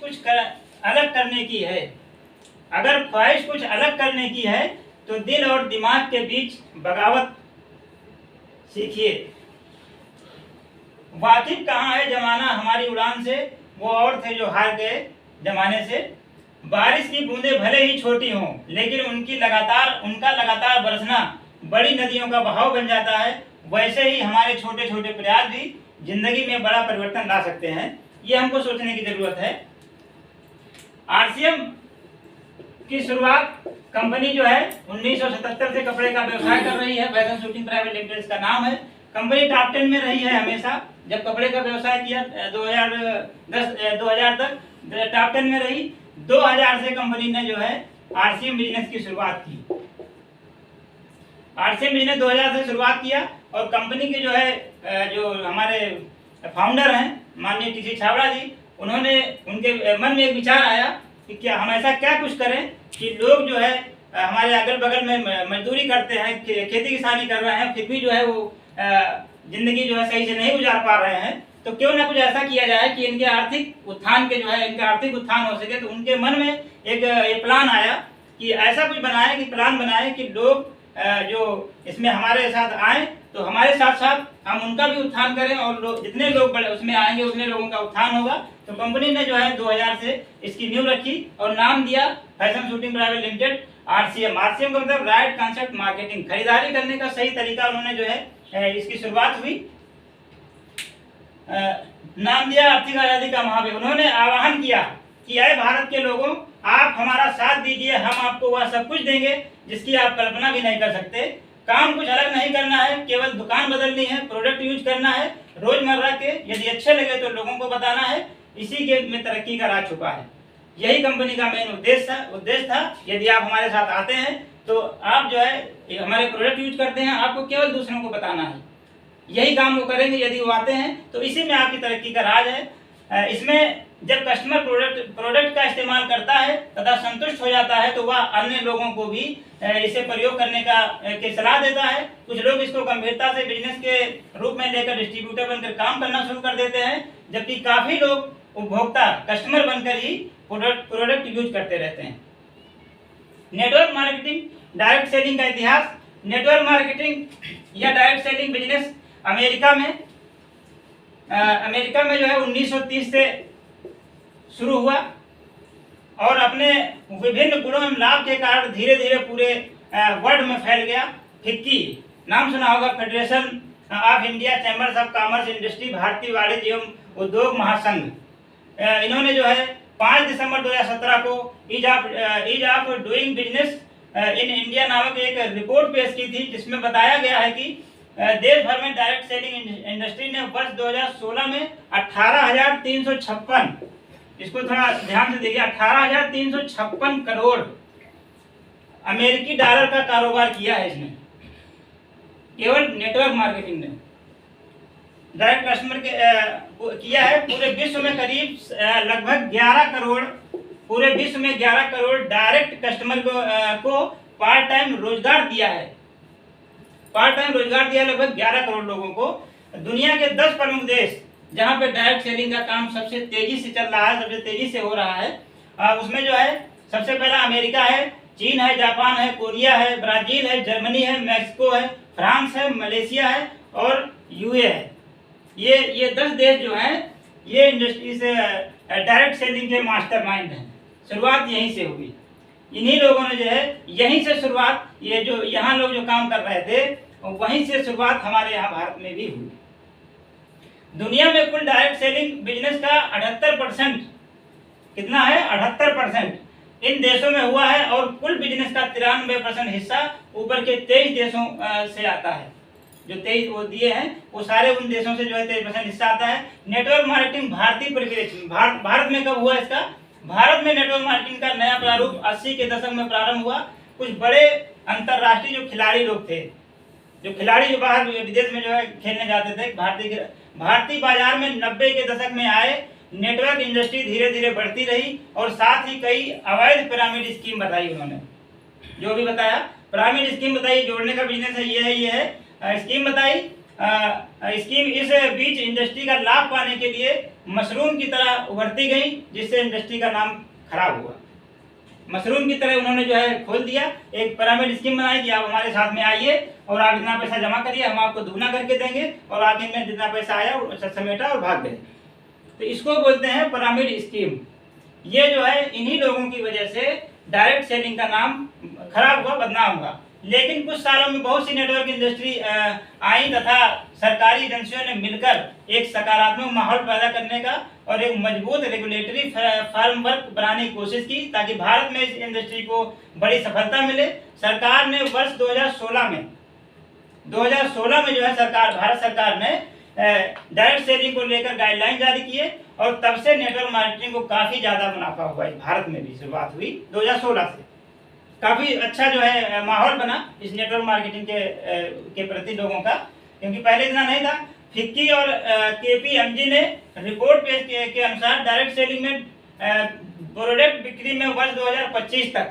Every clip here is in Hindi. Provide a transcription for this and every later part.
अलग करने की है, अगर ख्वाहिश कुछ अलग करने की है तो दिल और दिमाग के बीच बगावत सीखिए। वाकिफ कहाँ है जमाना हमारी उड़ान से, वो और थे जो हार गए जमाने से। बारिश की बूंदें भले ही छोटी हों लेकिन उनका लगातार बरसना बड़ी नदियों का बहाव बन जाता है। वैसे ही हमारे छोटे छोटे प्रयास भी जिंदगी में बड़ा परिवर्तन ला सकते हैं। ये हमको सोचने की जरूरत है। आरसीएम की शुरुआत कंपनी जो है 1977 से कपड़े का व्यवसाय कर रही है। फैशन शूटिंग प्राइवेट लिमिटेड इसका नाम है। कंपनी टॉप 10 में रही है हमेशा। जब कपड़े का व्यवसाय किया 2000 तक टॉप 10 में रही। 2000 से कंपनी ने जो है आरसीएम बिजनेस की शुरुआत की। आरसीएम बिजनेस 2000 से शुरुआत किया और कंपनी के जो है जो हमारे फाउंडर हैं माननीय टीसी छाबड़ा जी, उनके मन में एक विचार आया कि क्या हम ऐसा क्या कुछ करें कि लोग जो है हमारे अगल बगल में मजदूरी करते हैं, खेती किसानी कर रहे हैं, फिर भी जो है वो जिंदगी जो है सही से नहीं गुजार पा रहे हैं। तो क्यों ना कुछ ऐसा किया जाए कि इनके आर्थिक उत्थान हो सके। तो उनके मन में एक प्लान आया कि ऐसा कुछ प्लान बनाए कि लोग जो इसमें हमारे साथ आए तो हमारे साथ साथ हम उनका भी उत्थान करें और जितने लोग बड़े उसमें आएंगे उतने लोगों का उत्थान होगा। तो कंपनी ने जो है 2000 से इसकी नींव रखी और नाम दिया fashion shooting private limited RCM. RCM का मतलब राइट कॉन्सेप्ट मार्केटिंग, खरीदारी करने का सही तरीका उन्होंने जो है इसकी शुरुआत हुई। नाम दिया आर्थिक आजादी का महावीर। उन्होंने आह्वान किया कि आए भारत के लोगों, आप हमारा साथ दीजिए, हम आपको वह सब कुछ देंगे जिसकी आप कल्पना भी नहीं कर सकते। काम कुछ अलग नहीं करना है, केवल दुकान बदलनी है, प्रोडक्ट यूज करना है रोजमर्रा के, यदि अच्छे लगे तो लोगों को बताना है। इसी के में तरक्की का राज छुपा है। यही कंपनी का मेन उद्देश्य था। यदि आप हमारे साथ आते हैं तो आप जो है हमारे प्रोडक्ट यूज करते हैं, आपको केवल दूसरों को बताना है। यही काम वो करेंगे यदि वो आते हैं। तो इसी में आपकी तरक्की का राज है। इसमें जब कस्टमर प्रोडक्ट का इस्तेमाल करता है तथा संतुष्ट हो जाता है तो वह अन्य लोगों को भी इसे प्रयोग करने की सलाह देता है। कुछ लोग इसको गंभीरता से बिजनेस के रूप में लेकर डिस्ट्रीब्यूटर बनकर काम करना शुरू कर देते हैं, जबकि काफी लोग उपभोक्ता कस्टमर बनकर ही प्रोडक्ट यूज करते रहते हैं। नेटवर्क मार्केटिंग, डायरेक्ट सेलिंग का इतिहास। नेटवर्क मार्केटिंग या डायरेक्ट सेलिंग बिजनेस अमेरिका में जो है 1930 से शुरू हुआ और अपने विभिन्न गुणों एवं लाभ के कारण धीरे धीरे पूरे वर्ल्ड में फैल गया। फिक्की नाम सुना होगा, federation of India chambers of commerce industry, भारतीय वाणिज्य एवं उद्योग महासंघ। इन्होंने जो है 5 दिसंबर 2017 को ease of doing business in India नामक एक रिपोर्ट पेश की थी, जिसमें बताया गया है कि देश भर में डायरेक्ट सेलिंग इंडस्ट्री ने वर्ष 2016 में 18,356, इसको थोड़ा ध्यान से देखिए, 18,356 करोड़ अमेरिकी डॉलर का कारोबार किया है इसने, केवल नेटवर्क मार्केटिंग ने। डायरेक्ट कस्टमर के किया है। पूरे विश्व में करीब लगभग 11 करोड़, पूरे विश्व में 11 करोड़ डायरेक्ट कस्टमर को पार्ट टाइम रोजगार दिया है। लगभग 11 करोड़ लोगों को। दुनिया के 10 प्रमुख देश जहां पे डायरेक्ट सेलिंग का काम सबसे तेजी से चल रहा है, सबसे तेजी से हो रहा है, उसमें जो है सबसे पहला अमेरिका है, चीन है, जापान है, कोरिया है, ब्राजील है, जर्मनी है, मैक्सिको है, फ्रांस है, मलेशिया है और यूए है। ये 10 देश जो हैं ये इंडस्ट्री से डायरेक्ट सेलिंग के मास्टरमाइंड हैं। शुरुआत यहीं से हुई। इन्हीं लोगों ने जो है यहीं से शुरुआत, ये जो यहाँ लोग जो काम कर रहे थे वहीं से शुरुआत हमारे यहाँ भारत में भी हुई। दुनिया में कुल डायरेक्ट सेलिंग बिजनेस का 78%, कितना है 78% इन देशों में हुआ है और कुल बिजनेस का 93% हिस्सा ऊपर के 23 देशों से आता है। जो 23 वो दिए हैं वो सारे उन देशों से जो है 23% हिस्सा आता है। नेटवर्क मार्केटिंग भारतीय परिप्रेक्ष्य भारत में कब हुआ इसका? भारत में नेटवर्क मार्केटिंग का नया प्रारूप 80 के दशक में प्रारंभ हुआ। कुछ बड़े अंतरराष्ट्रीय जो खिलाड़ी लोग थे, जो बाहर विदेश में जो है खेलने जाते थे, भारतीय बाजार में 90 के दशक में आए। नेटवर्क इंडस्ट्री धीरे धीरे बढ़ती रही और साथ ही कई अवैध पिरामिड स्कीम बताई उन्होंने, जो भी बताया पिरामिड स्कीम बताई, जोड़ने का बिजनेस है, ये है स्कीम बताई। स्कीम इस बीच इंडस्ट्री का लाभ पाने के लिए मशरूम की तरह उभरती गई, जिससे इंडस्ट्री का नाम खराब हुआ। मशरूम की तरह उन्होंने जो है खोल दिया, एक पिरामिड स्कीम बनाई कि आप हमारे साथ में आइए और आप इतना पैसा जमा करिए, हम आपको दुगना करके देंगे, और आखिर में जितना पैसा आया समेटा और भाग गए। तो इसको बोलते हैं पिरामिड स्कीम। ये जो है इन्हीं लोगों की वजह से डायरेक्ट सेलिंग का नाम खराब हुआ, बदनाम हुआ। लेकिन कुछ सालों में बहुत सी नेटवर्क इंडस्ट्री आई तथा सरकारी एजेंसियों ने मिलकर एक सकारात्मक माहौल पैदा करने का और एक मजबूत रेगुलेटरी फ्रेमवर्क बनाने की कोशिश की, ताकि भारत में इस इंडस्ट्री को बड़ी सफलता मिले। सरकार ने वर्ष 2016 में जो है भारत सरकार ने डायरेक्ट सेलिंग को लेकर गाइडलाइन जारी किए, और तब से नेटवर्क मार्केटिंग को काफ़ी ज़्यादा मुनाफा हुआ। भारत में भी शुरुआत हुई 2016 से, काफ़ी अच्छा जो है माहौल बना इस नेटवर्क मार्केटिंग के प्रति लोगों का, क्योंकि पहले इतना नहीं था। फिक्की और KPMG ने रिपोर्ट पेश के अनुसार डायरेक्ट सेलिंग में प्रोडक्ट बिक्री में वर्ष 2025 तक,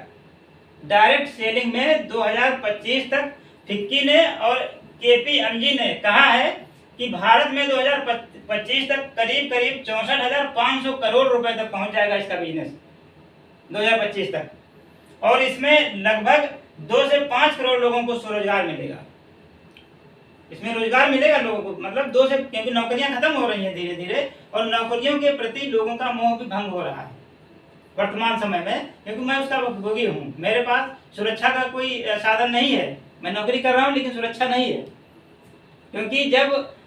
डायरेक्ट सेलिंग में 2025 तक फिक्की ने और KPMG ने कहा है कि भारत में 2025 तक करीब 64,500 करोड़ रुपए तक पहुंच जाएगा इसका बिजनेस 2025 तक, और इसमें लगभग 2 से 5 करोड़ लोगों को स्वरोजगार मिलेगा। इसमें रोजगार मिलेगा लोगों को, मतलब 2 से, क्योंकि नौकरियां खत्म हो रही हैं धीरे धीरे, और नौकरियों के प्रति लोगों का मोह भी भंग हो रहा है वर्तमान समय में, क्योंकि मैं उसका भोगी हूँ। मेरे पास सुरक्षा का कोई साधन नहीं है, मैं नौकरी कर रहा हूँ लेकिन सुरक्षा नहीं है, क्योंकि जब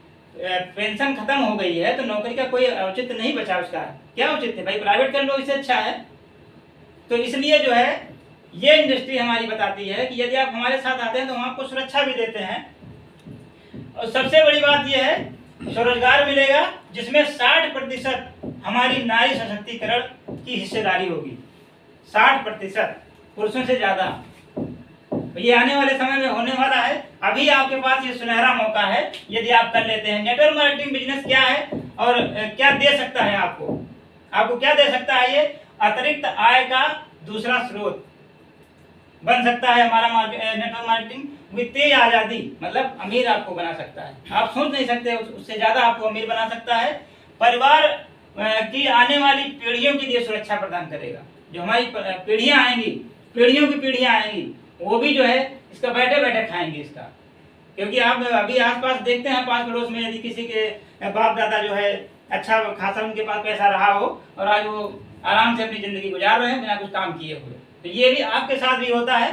पेंशन खत्म हो गई है तो नौकरी का कोई औचित्य नहीं बचा। उसका क्या औचित्य भाई, प्राइवेट कर लो, इससे अच्छा है। तो इसलिए जो है ये इंडस्ट्री हमारी बताती है कि यदि आप हमारे साथ आते हैं तो हम आपको सुरक्षा भी देते हैं, और सबसे बड़ी बात यह है स्वरोजगार मिलेगा, जिसमें 60% हमारी नारी सशक्तिकरण की हिस्सेदारी होगी। 60% पुरुषों से ज़्यादा। ये आने वाले समय में होने वाला है। अभी आपके पास ये सुनहरा मौका है, यदि आप कर लेते हैं। नेटवर्क मार्केटिंग बिजनेस क्या है और क्या दे सकता है आपको क्या दे सकता है? ये अतिरिक्त आय का दूसरा स्रोत बन सकता है हमारा नेटवर्क मार्केटिंग। वित्तीय आज़ादी, मतलब अमीर आपको बना सकता है, आप सोच नहीं सकते उससे ज़्यादा आपको अमीर बना सकता है। परिवार की आने वाली पीढ़ियों के लिए सुरक्षा प्रदान करेगा। जो हमारी पीढ़ियाँ आएंगी, पीढ़ियों की पीढ़ियाँ आएंगी, वो भी जो है इसका बैठे बैठे खाएंगे इसका। क्योंकि आप अभी आसपास देखते हैं, पास पड़ोस में यदि किसी के बाप दादा जो है अच्छा खासा उनके पास पैसा रहा हो और आज वो आराम से अपनी ज़िंदगी गुजार रहे हैं बिना कुछ काम किए हुए, तो ये भी आपके साथ भी होता है।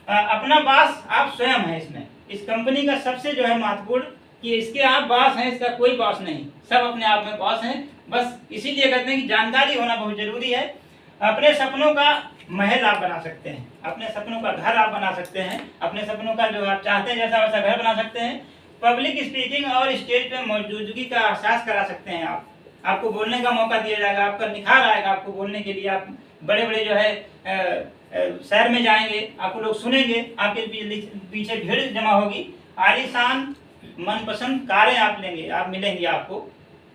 अपना बॉस आप स्वयं हैं। इसमें इस कंपनी का सबसे जो है महत्वपूर्ण कि इसके आप बॉस हैं, इसका कोई बॉस नहीं, सब अपने आप में बॉस हैं। बस इसीलिए कहते हैं कि जानकारी होना बहुत जरूरी है। अपने सपनों का महल आप बना सकते हैं, अपने सपनों का घर आप बना सकते हैं, अपने सपनों का जो आप चाहते हैं जैसा वैसा घर बना सकते हैं। पब्लिक स्पीकिंग और स्टेज पे मौजूदगी का एहसास करा सकते हैं आपको बोलने का मौका दिया जाएगा, आपका निखार आएगा आपको बोलने के लिए। आप बड़े बड़े जो है शहर में जाएंगे, आपको लोग सुनेंगे, आपके पीछे भीड़ जमा होगी। आलीशान मनपसंद कारें आप लेंगे, आप मिलेंगी आपको,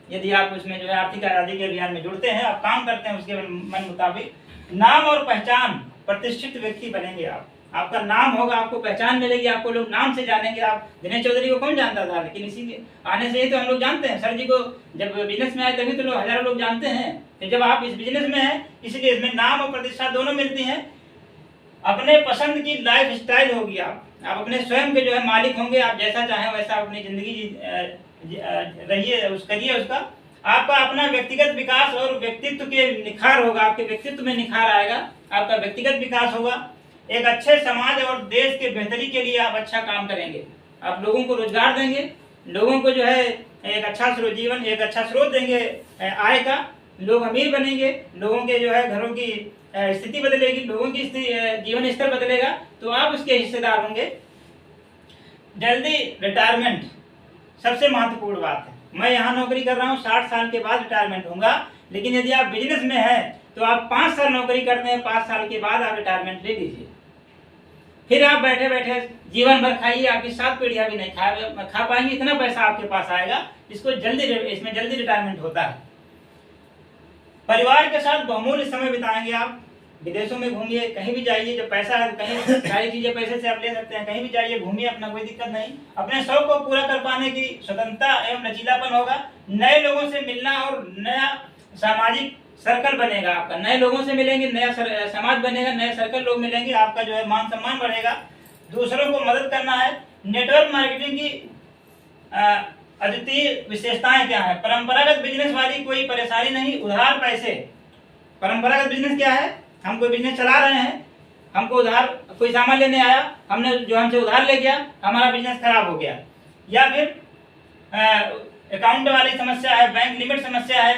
यदि आप उसमें जो है आर्थिक आज़ादी के अभियान में जुड़ते हैं, आप काम करते हैं उसके मन मुताबिक। नाम और पहचान, प्रतिष्ठित व्यक्ति बनेंगे आपका नाम होगा, आपको पहचान मिलेगी, आपको लोग नाम से जानेंगे। आप दिनेश चौधरी को कौन जानता था, लेकिन इसी आने से ही तो हम लोग जानते हैं। सर जी को जब बिजनेस में आए तभी तो लोग हजारों लोग जानते हैं। तो जब आप इस बिजनेस में हैं, इसलिए इसमें नाम और प्रतिष्ठा दोनों मिलती हैं। अपने पसंद की लाइफ स्टाइल होगी, आप अपने स्वयं के जो है मालिक होंगे। आप जैसा चाहें वैसा अपनी जिंदगी रहिए, करिए उसका। आपका अपना व्यक्तिगत विकास और व्यक्तित्व के निखार होगा, आपके व्यक्तित्व में निखार आएगा, आपका व्यक्तिगत विकास होगा। एक अच्छे समाज और देश के बेहतरी के लिए आप अच्छा काम करेंगे, आप लोगों को रोजगार देंगे, लोगों को जो है एक अच्छा जीवन, एक अच्छा स्रोत देंगे आय का। लोग अमीर बनेंगे, लोगों के जो है घरों की स्थिति बदलेगी, लोगों की जीवन स्तर बदलेगा, तो आप उसके हिस्सेदार होंगे। जल्दी रिटायरमेंट सबसे महत्वपूर्ण बात है। मैं यहाँ नौकरी कर रहा हूँ, 60 साल के बाद रिटायरमेंट होगा, लेकिन यदि आप बिजनेस में हैं तो आप 5 साल नौकरी करते हैं, 5 साल के बाद आप रिटायरमेंट ले लीजिए। फिर आप बैठे बैठे जीवन भर खाइए, आपकी 7 पीढ़ियाँ भी नहीं खा पाएंगे, इतना पैसा आपके पास आएगा। इसमें जल्दी रिटायरमेंट होता है। परिवार के साथ बहुमूल्य समय बिताएंगे आप, विदेशों में घूमिए, कहीं भी जाइए, जो पैसा है कहीं सारी चीजें पैसे से आप ले सकते हैं, कहीं भी जाइए घूमिए, अपना कोई दिक्कत नहीं। अपने शौक को पूरा कर पाने की स्वतंत्रता एवं लचीलापन होगा। नए लोगों से मिलना और नया सामाजिक सर्कल बनेगा आपका, नए लोगों से मिलेंगे, नया समाज बनेगा, नए सर्कल लोग मिलेंगे, आपका जो है मान सम्मान बढ़ेगा। दूसरों को मदद करना है। नेटवर्क मार्केटिंग की अद्वितीय विशेषताएं क्या है? परंपरागत बिजनेस वाली कोई परेशानी नहीं, उधार पैसे। परंपरागत बिजनेस क्या है? हम कोई बिजनेस चला रहे हैं, हमको उधार कोई सामान लेने आया, हमने जो हमसे उधार ले गया, हमारा बिजनेस खराब हो गया। या फिर अकाउंट वाली समस्या है, बैंक लिमिट समस्या है,